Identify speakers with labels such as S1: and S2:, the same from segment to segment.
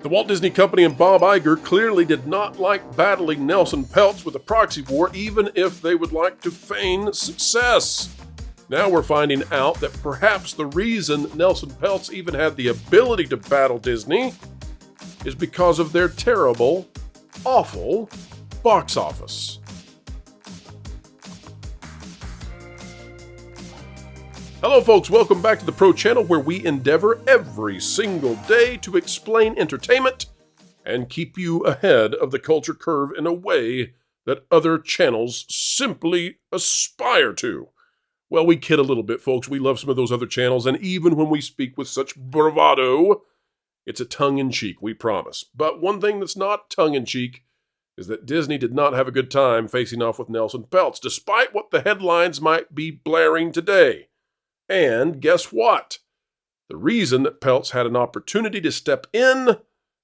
S1: The Walt Disney Company and Bob Iger clearly did not like battling Nelson Peltz with a proxy war, even if they would like to feign success. Now we're finding out that perhaps the reason Nelson Peltz even had the ability to battle Disney is because of their terrible, awful box office. Hello folks, welcome back to the Pro Channel, where we endeavor every single day to explain entertainment and keep you ahead of the culture curve in a way that other channels simply aspire to. Well, we kid a little bit, folks. We love some of those other channels, and even when we speak with such bravado, it's a tongue-in-cheek, we promise. But one thing that's not tongue-in-cheek is that Disney did not have a good time facing off with Nelson Peltz, despite what the headlines might be blaring today. And guess what? The reason that Peltz had an opportunity to step in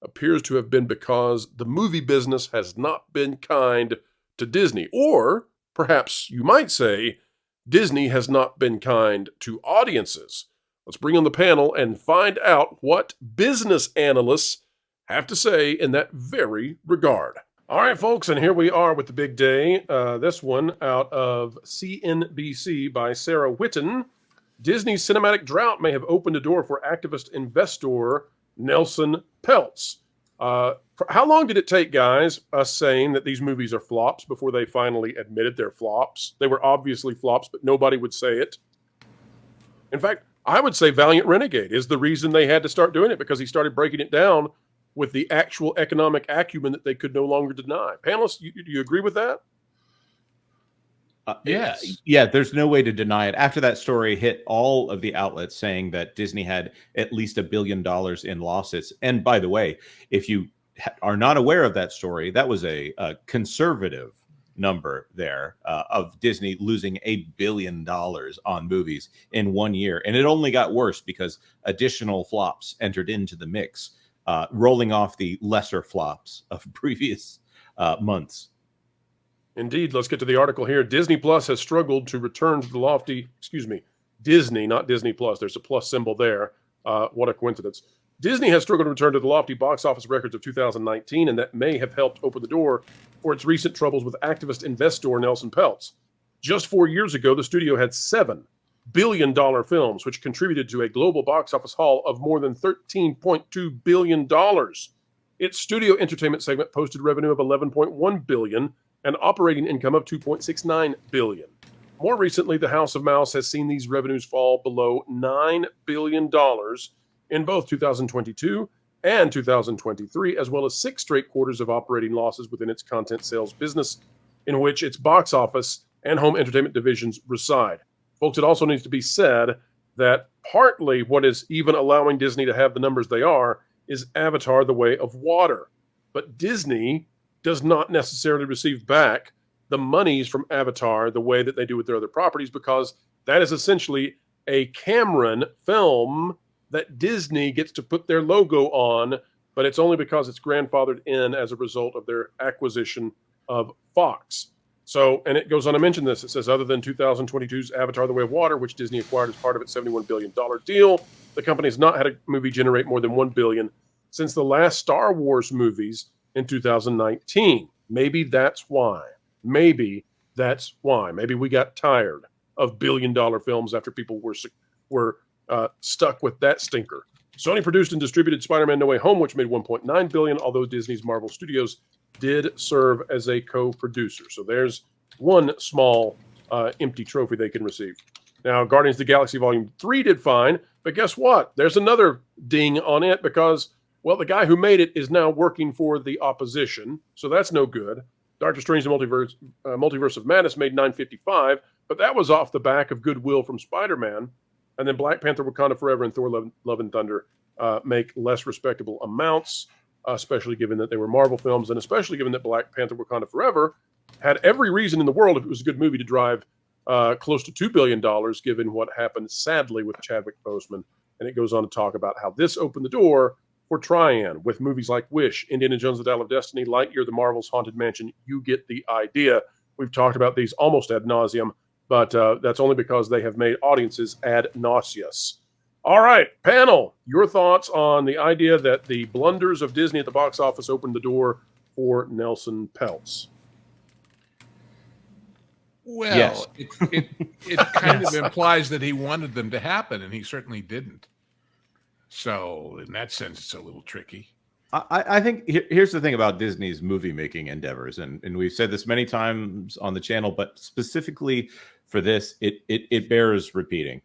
S1: appears to have been because the movie business has not been kind to Disney. Or, perhaps you might say, Disney has not been kind to audiences. Let's bring on the panel and find out what business analysts have to say in that very regard. All right, folks, and here we are with the big day. This one out of CNBC by Sarah Whitten. Disney's cinematic drought may have opened a door for activist investor Nelson Peltz. How long did it take, guys, us saying that these movies are flops before they finally admitted they're flops? They were obviously flops, but nobody would say it. In fact, I would say Valiant Renegade is the reason they had to start doing it, because he started breaking it down with the actual economic acumen that they could no longer deny. Panelists, do you agree with that?
S2: Yeah, there's no way to deny it. After that story hit all of the outlets saying that Disney had at least $1 billion in losses. And by the way, if you are not aware of that story, that was a conservative number there of Disney losing $1 billion on movies in 1 year. And it only got worse because additional flops entered into the mix, rolling off the lesser flops of previous months.
S1: Indeed. Let's get to the article here. Disney Plus has struggled to return to the lofty, Disney, not Disney Plus. There's a plus symbol there. What a coincidence. Disney has struggled to return to the lofty box office records of 2019, and that may have helped open the door for its recent troubles with activist investor Nelson Peltz. Just 4 years ago, the studio had $7 billion films, which contributed to a global box office haul of more than $13.2 billion. Its studio entertainment segment posted revenue of $11.1 billion, and operating income of $2.69 billion. More recently, the House of Mouse has seen these revenues fall below $9 billion in both 2022 and 2023, as well as 6 straight quarters of operating losses within its content sales business, in which its box office and home entertainment divisions reside. Folks, it also needs to be said that partly what is even allowing Disney to have the numbers they are is Avatar: The Way of Water. But Disney does not necessarily receive back the monies from Avatar the way that they do with their other properties, because that is essentially a Cameron film that Disney gets to put their logo on, but it's only because it's grandfathered in as a result of their acquisition of Fox. So, and it goes on to mention this. It says, other than 2022's Avatar: The Way of Water, which Disney acquired as part of its $71 billion deal, the company has not had a movie generate more than $1 billion since the last Star Wars movies in 2019. Maybe that's why. Maybe we got tired of billion-dollar films after people were stuck with that stinker. Sony produced and distributed Spider-Man: No Way Home, which made $1.9 billion, although Disney's Marvel Studios did serve as a co-producer. So there's one small empty trophy they can receive. Now, Guardians of the Galaxy Volume 3 did fine, but guess what? There's another ding on it because, well, the guy who made it is now working for the opposition, so that's no good. Doctor Strange: The Multiverse of Madness made $955, but that was off the back of goodwill from Spider-Man. And then Black Panther: Wakanda Forever and Thor: Love and Thunder make less respectable amounts, especially given that they were Marvel films, and especially given that Black Panther: Wakanda Forever had every reason in the world, if it was a good movie, to drive close to $2 billion, given what happened, sadly, with Chadwick Boseman. And it goes on to talk about how this opened the door for Trian with movies like Wish, Indiana Jones: The Dial of Destiny, Lightyear, The Marvels, Haunted Mansion. You get the idea. We've talked about these almost ad nauseum, but that's only because they have made audiences ad nauseous. All right, panel, your thoughts on the idea that the blunders of Disney at the box office opened the door for Nelson Peltz?
S2: Yes.
S3: Well, it kind of
S4: Yes.
S3: implies that he wanted them to happen, and he certainly didn't. So in that sense, it's a little tricky.
S2: I think here's the thing about Disney's movie making endeavors, and we've said this many times on the channel, but specifically for this, it bears repeating.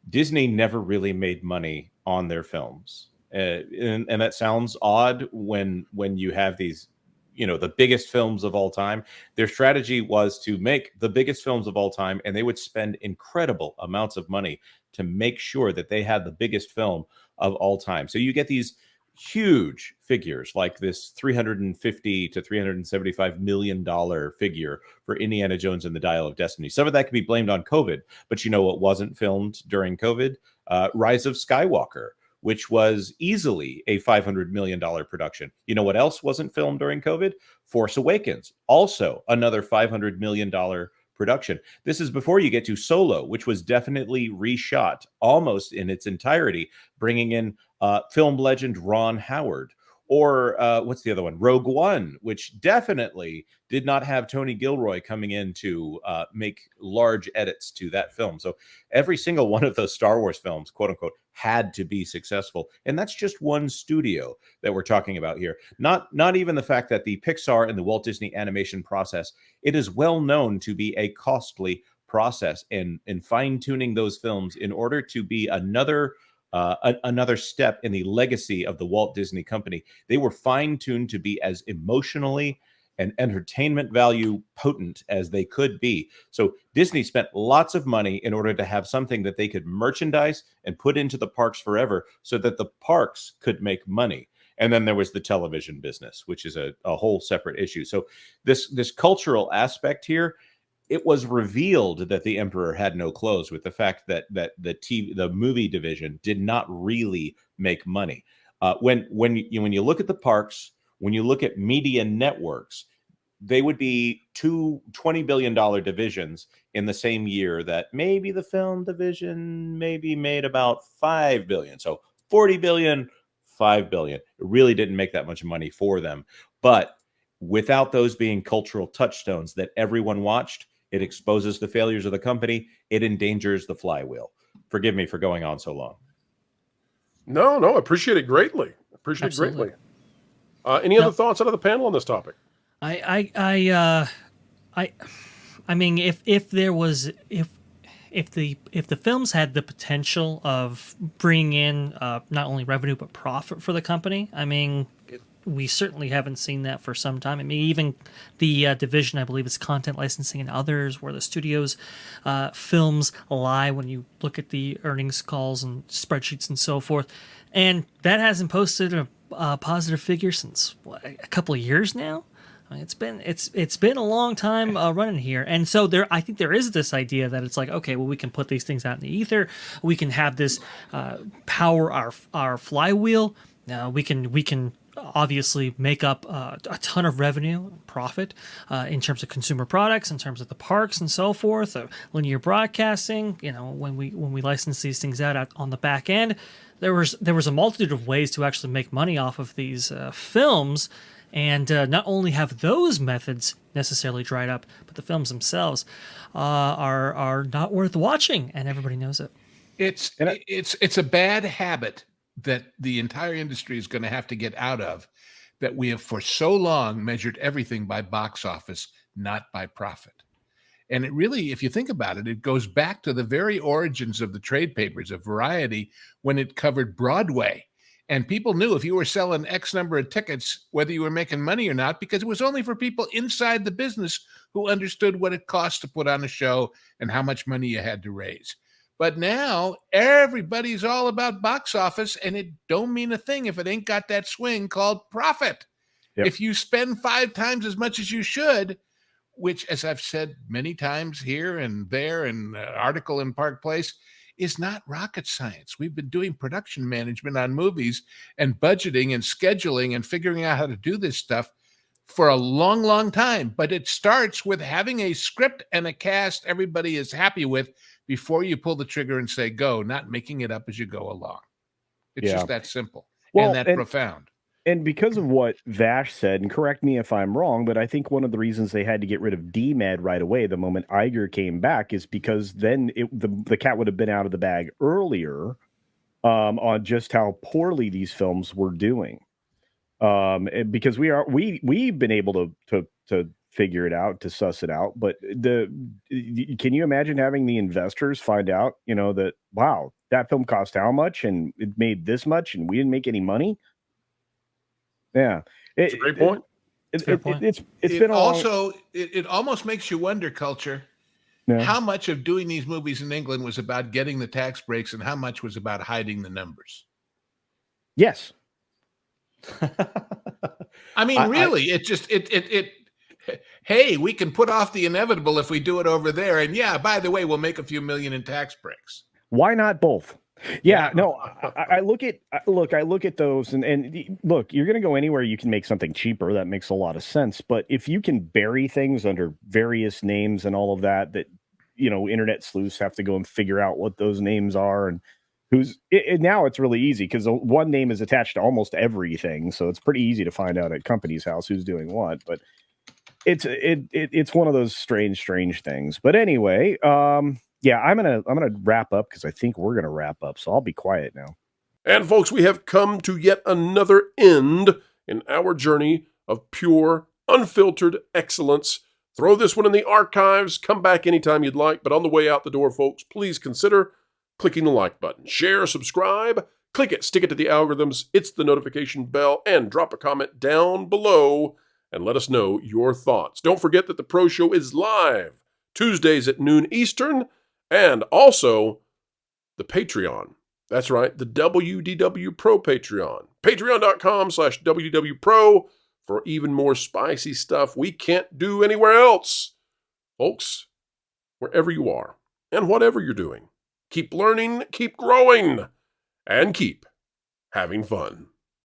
S2: Disney never really made money on their films, and that sounds odd when you have these, the biggest films of all time. Their strategy was to make the biggest films of all time, and they would spend incredible amounts of money to make sure that they had the biggest film of all time. So you get these huge figures like this 350 to 375 million dollar figure for Indiana Jones and the Dial of Destiny. Some of that can be blamed on COVID, but you know what wasn't filmed during COVID? Rise of Skywalker, which was easily a $500 million production. You know what else wasn't filmed during COVID? Force Awakens, also another $500 million production. This is before you get to Solo, which was definitely reshot almost in its entirety, bringing in film legend Ron Howard. Or what's the other one? Rogue One, which definitely did not have Tony Gilroy coming in to make large edits to that film. So every single one of those Star Wars films, quote unquote, had to be successful. And that's just one studio that we're talking about here. Not even the fact that the Pixar and the Walt Disney animation process, it is well known to be a costly process, and fine-tuning those films in order to be another step in the legacy of the Walt Disney Company. They were fine-tuned to be as emotionally and entertainment value potent as they could be. So Disney spent lots of money in order to have something that they could merchandise and put into the parks forever so that the parks could make money. And then there was the television business, which is a whole separate issue. So this cultural aspect here, it was revealed that the emperor had no clothes with the fact that the movie division did not really make money. When you look at the parks, when you look at media networks, they would be two $20 billion divisions in the same year that maybe the film division maybe made about $5 billion. So 40 billion, 5 billion. It really didn't make that much money for them. But without those being cultural touchstones that everyone watched, it exposes the failures of the company. It endangers the flywheel. Forgive me for going on so long.
S1: No, appreciate it greatly. Greatly. Any other thoughts out of the panel on this topic?
S4: I mean, if the films had the potential of bringing in not only revenue but profit for the company, I mean, we certainly haven't seen that for some time. I mean, even the division, I believe it's content licensing and others, where the studios films lie when you look at the earnings calls and spreadsheets and so forth, and that hasn't posted a positive figure since a couple of years now. I mean, it's been a long time running here, and so I think there is this idea that it's like, okay, well, we can put these things out in the ether, we can have this power our flywheel. We can obviously make up a ton of revenue, profit in terms of consumer products, in terms of the parks and so forth, linear broadcasting. When we license these things out on the back end, there was a multitude of ways to actually make money off of these films. And not only have those methods necessarily dried up, but the films themselves are not worth watching, and everybody knows it.
S3: It's a bad habit that the entire industry is going to have to get out of, that we have for so long measured everything by box office, not by profit. And it really, if you think about it, it goes back to the very origins of the trade papers of Variety when it covered Broadway. And people knew if you were selling X number of tickets, whether you were making money or not, because it was only for people inside the business who understood what it cost to put on a show and how much money you had to raise. But now everybody's all about box office, and it don't mean a thing if it ain't got that swing called profit. Yep. If you spend 5 times as much as you should, which, as I've said many times here and there, and an article in Park Place, is not rocket science. We've been doing production management on movies and budgeting and scheduling and figuring out how to do this stuff for a long, long time. But it starts with having a script and a cast everybody is happy with, before you pull the trigger and say go, not making it up as you go along. It's
S5: Yeah.
S3: just that simple
S5: Well,
S3: and that profound.
S5: And because of what Vash said, and correct me if I'm wrong, but I think one of the reasons they had to get rid of DMAD right away the moment Iger came back is because then the cat would have been out of the bag earlier on just how poorly these films were doing. Because we've been able to figure it out, to suss it out, but can you imagine having the investors find out, that wow, that film cost how much and it made this much and we didn't make any money? Yeah,
S1: It's a great point.
S5: It's
S3: It
S5: been
S3: also it almost makes you wonder, Culture,
S5: Yeah.
S3: how much of doing these movies in England was about getting the tax breaks and how much was about hiding the numbers.
S5: Yes.
S3: I mean, really, it just hey, we can put off the inevitable if we do it over there, and yeah, by the way, we'll make a few million in tax breaks.
S5: Why not both? Yeah, no, I look at those and look, you're going to go anywhere you can make something cheaper. That makes a lot of sense. But if you can bury things under various names and all of that, internet sleuths have to go and figure out what those names are and now it's really easy because one name is attached to almost everything. So it's pretty easy to find out at company's house who's doing what. But it's one of those strange things. But anyway, yeah, I'm gonna wrap up because I think we're gonna wrap up. So I'll be quiet now.
S1: And folks, we have come to yet another end in our journey of pure, unfiltered excellence. Throw this one in the archives. Come back anytime you'd like. But on the way out the door, folks, please consider clicking the like button. Share, subscribe, click it, stick it to the algorithms, hit the notification bell, and drop a comment down below and let us know your thoughts. Don't forget that the Pro Show is live Tuesdays at noon Eastern. And also, the Patreon. That's right, the WDW Pro Patreon. Patreon.com/WDW Pro for even more spicy stuff we can't do anywhere else. Folks, wherever you are and whatever you're doing, keep learning, keep growing, and keep having fun.